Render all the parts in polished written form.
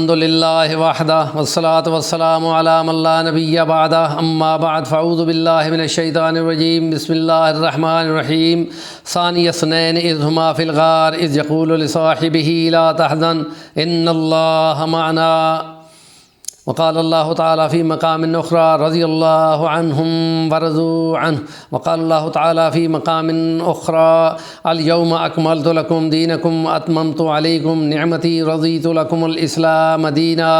الحمد للہ وحدہ والصلاة والسلام علی من لا نبی بعدہ اما بعد فاعوذ باللہ من الشیطان الرجیم بسم اللہ الرحمن الرحیم ثانی اثنین اذ ہما فی الغار اذ یقول لصاحبہ لا تحزن ان اللہ معنا وقال اللہ تعالی فی مقام اخری رضی اللہ عنہم ورضوا عنہ وقال اللہ تعالی فی مقام اخری الیوم اکملت لکم دینکم اتممت علیکم نعمتی رضیت لکم الاسلام دینا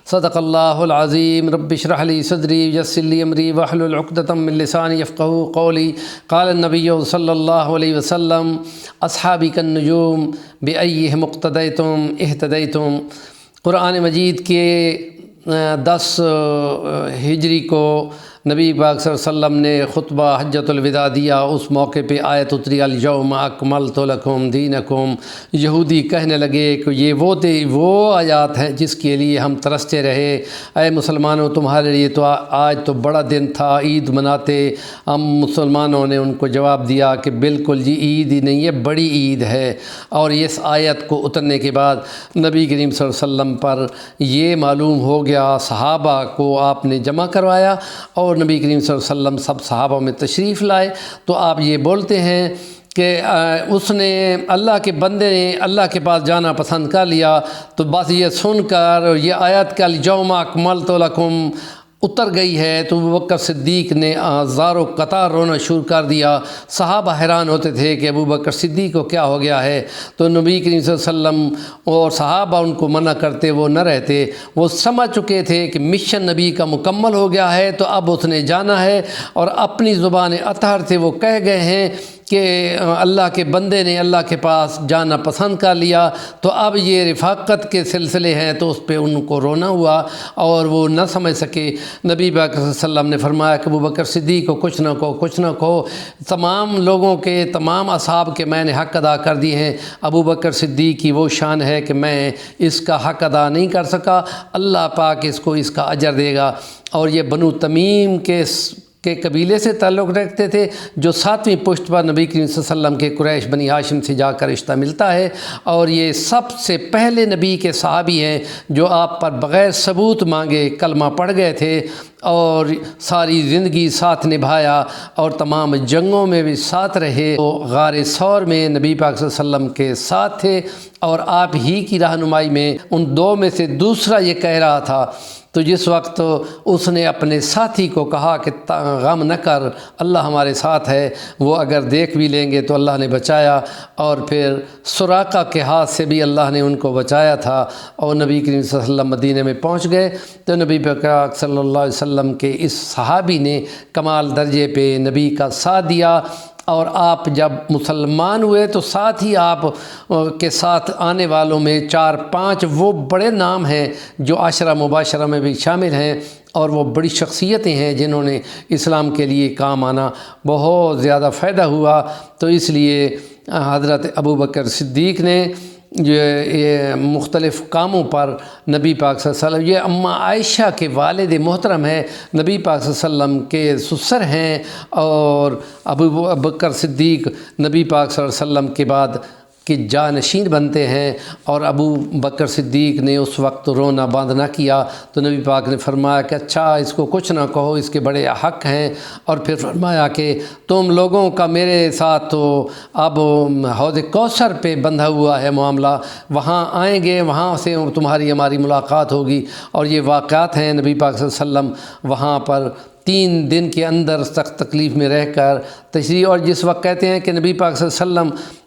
صدق اللہ العظیم رب اشرح لی صدری ویسر لی امری واحلل عقدۃ من لسانی یفقہوا قولی قال النبی صلی اللہ علیہ وسلم اصحابی کالنجوم بأیہم اقتدیتم اہتدیتم۔ قرآن مجید کے 10 ہجری کو نبی پاک صلی اللہ علیہ وسلم نے خطبہ حجۃ الوداع دیا۔ اس موقع پہ آیت اتری الیوم اکملت لکم دینکم۔ یہودی کہنے لگے کہ یہ وہ آیات ہیں جس کے لیے ہم ترستے رہے، اے مسلمانوں تمہارے لیے تو آج تو بڑا دن تھا، عید مناتے۔ ہم مسلمانوں نے ان کو جواب دیا کہ بالکل جی عید ہی نہیں ہے، بڑی عید ہے۔ اور اس آیت کو اترنے کے بعد نبی کریم صلی اللہ علیہ وسلم پر یہ معلوم ہو گیا، صحابہ کو آپ نے جمع کروایا اور نبی کریم صلی اللہ علیہ وسلم سب صحابہ میں تشریف لائے۔ تو آپ یہ بولتے ہیں کہ اس نے اللہ کے بندے نے اللہ کے پاس جانا پسند کر لیا، تو بس یہ سن کر یہ آیت کہ الیوم اکملت لکم اتر گئی ہے تو ابوبکر صدیق نے زار و قطار رونا شروع کر دیا۔ صحابہ حیران ہوتے تھے کہ ابوبکر صدیق کو کیا ہو گیا ہے، تو نبی کریم صلی اللہ علیہ وسلم اور صحابہ ان کو منع کرتے وہ نہ رہتے۔ وہ سمجھ چکے تھے کہ مشن نبی کا مکمل ہو گیا ہے، تو اب اس نے جانا ہے، اور اپنی زبان اطہر سے وہ کہہ گئے ہیں کہ اللہ کے بندے نے اللہ کے پاس جانا پسند کر لیا۔ تو اب یہ رفاقت کے سلسلے ہیں تو اس پہ ان کو رونا ہوا اور وہ نہ سمجھ سکے۔ نبی پاک صلی اللہ علیہ وسلم نے فرمایا کہ ابوبکر صدیق کو کچھ نہ کہو، تمام لوگوں کے تمام اصحاب کے میں نے حق ادا کر دیے ہیں، ابوبکر صدیق کی وہ شان ہے کہ میں اس کا حق ادا نہیں کر سکا، اللہ پاک اس کو اس کا اجر دے گا۔ اور یہ بنو تمیم کے قبیلے سے تعلق رکھتے تھے، جو 7ویں پشت پر نبی کریم صلی اللہ علیہ وسلم کے قریش بنی ہاشم سے جا کر رشتہ ملتا ہے، اور یہ سب سے پہلے نبی کے صحابی ہیں جو آپ پر بغیر ثبوت مانگے کلمہ پڑھ گئے تھے اور ساری زندگی ساتھ نبھایا اور تمام جنگوں میں بھی ساتھ رہے۔ تو غار ثور میں نبی پاک صلی اللہ علیہ وسلم کے ساتھ تھے، اور آپ ہی کی رہنمائی میں ان 2 میں سے دوسرا یہ کہہ رہا تھا۔ تو جس وقت اس نے اپنے ساتھی کو کہا کہ غم نہ کر، اللہ ہمارے ساتھ ہے، وہ اگر دیکھ بھی لیں گے تو اللہ نے بچایا، اور پھر سراقہ کے ہاتھ سے بھی اللہ نے ان کو بچایا تھا، اور نبی کریم صلی اللہ علیہ وسلم مدینہ میں پہنچ گئے۔ تو نبی پاک صلی اللہ علیہ وسلم کے اس صحابی نے کمال درجے پہ نبی کا ساتھ دیا، اور آپ جب مسلمان ہوئے تو ساتھ ہی آپ کے ساتھ آنے والوں میں 4-5 وہ بڑے نام ہیں جو 10 مباشرہ میں بھی شامل ہیں، اور وہ بڑی شخصیتیں ہیں جنہوں نے اسلام کے لیے کام آنا بہت زیادہ فائدہ ہوا۔ تو اس لیے حضرت ابوبکر صدیق نے یہ مختلف کاموں پر نبی پاک صلی اللہ علیہ وسلم، یہ اماں عائشہ کے والد محترم ہیں، نبی پاک صلی اللہ علیہ وسلم کے سسر ہیں، اور ابوبکر صدیق نبی پاک صلی اللہ علیہ وسلم کے بعد کہ جانشین بنتے ہیں، اور ابو بکر صدیق نے اس وقت رونا بند نہ کیا۔ تو نبی پاک نے فرمایا کہ اچھا اس کو کچھ نہ کہو، اس کے بڑے حق ہیں، اور پھر فرمایا کہ تم لوگوں کا میرے ساتھ تو اب حوض کوثر پہ بندھا ہوا ہے معاملہ، وہاں آئیں گے، وہاں سے تمہاری ہماری ملاقات ہوگی۔ اور یہ واقعات ہیں، نبی پاک صلی اللہ علیہ وسلم وہاں پر 3 دن کے اندر سخت تکلیف میں رہ کر تشریح، اور جس وقت کہتے ہیں کہ نبی پاک صلی اللہ علیہ وسلم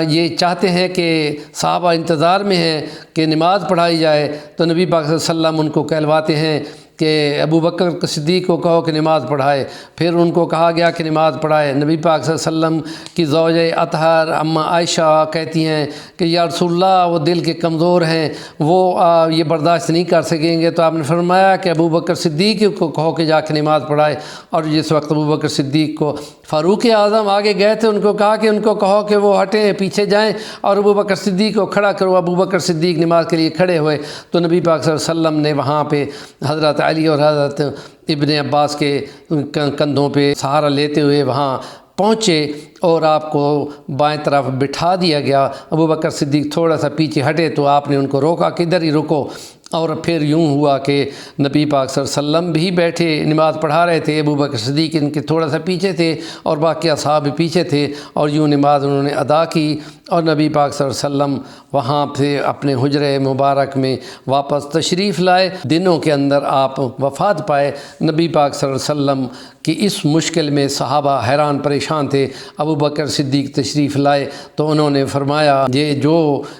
یہ چاہتے ہیں کہ صحابہ انتظار میں ہیں کہ نماز پڑھائی جائے، تو نبی پاک صلی اللہ علیہ وسلم ان کو کہلواتے ہیں کہ ابوبکر صدیق کو کہو کہ نماز پڑھائے۔ پھر ان کو کہا گیا کہ نماز پڑھائے۔ نبی پاک صلی اللہ علیہ وسلم کی زوجہ اطہر اماں عائشہ کہتی ہیں کہ یا رسول اللہ وہ دل کے کمزور ہیں، وہ یہ برداشت نہیں کر سکیں گے، تو آپ نے فرمایا کہ ابوبکر صدیق کو کہو کہ جا کے نماز پڑھائے۔ اور جس وقت ابوبکر صدیق کو فاروق اعظم آگے گئے تھے، ان کو کہا کہ ان کو کہو کہ وہ ہٹیں، پیچھے جائیں، اور ابوبکر صدیق کو کھڑا کرو۔ ابوبکر صدیق نماز کے لیے کھڑے ہوئے، تو نبی پاک صلی اللہ علیہ وسلم نے وہاں پہ حضرت علی اور حضرت ابن عباس کے کندھوں پہ سہارا لیتے ہوئے وہاں پہنچے اور آپ کو بائیں طرف بٹھا دیا گیا۔ ابو بکر صدیق تھوڑا سا پیچھے ہٹے تو آپ نے ان کو روکا کہ ادھر ہی رکو، اور پھر یوں ہوا کہ نبی پاک صلی اللہ علیہ وسلم بھی بیٹھے نماز پڑھا رہے تھے، ابو بکر صدیق ان کے تھوڑا سا پیچھے تھے اور باقی اصحاب بھی پیچھے تھے، اور یوں نماز انہوں نے ادا کی، اور نبی پاک صلی اللہ علیہ وسلم وہاں سے اپنے حجرے مبارک میں واپس تشریف لائے۔ دنوں کے اندر آپ وفات پائے۔ نبی پاک صلی اللہ علیہ وسلم کی اس مشکل میں صحابہ حیران پریشان تھے۔ ابو بکر صدیق تشریف لائے تو انہوں نے فرمایا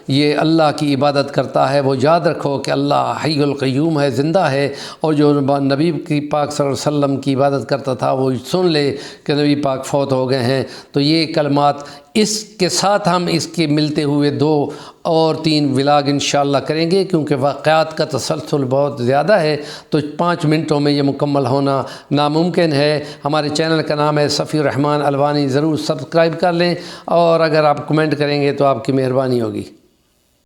یہ اللہ کی عبادت کرتا ہے وہ یاد رکھو کہ اللہ حی القیوم ہے، زندہ ہے، اور جو نبی کی پاک صلی اللہ علیہ وسلم کی عبادت کرتا تھا وہ سن لے کہ نبی پاک فوت ہو گئے ہیں۔ تو یہ کلمات اس کے ساتھ ہم اس کے ملتے ہوئے 2 اور 3 ولاگ انشاءاللہ کریں گے، کیونکہ واقعات کا تسلسل بہت زیادہ ہے تو 5 منٹوں میں یہ مکمل ہونا ناممکن ہے۔ ہمارے چینل کا نام ہے صفی الرحمن الوانی، ضرور سبسکرائب کر لیں، اور اگر آپ کمنٹ کریں گے تو آپ کی مہربانی ہوگی۔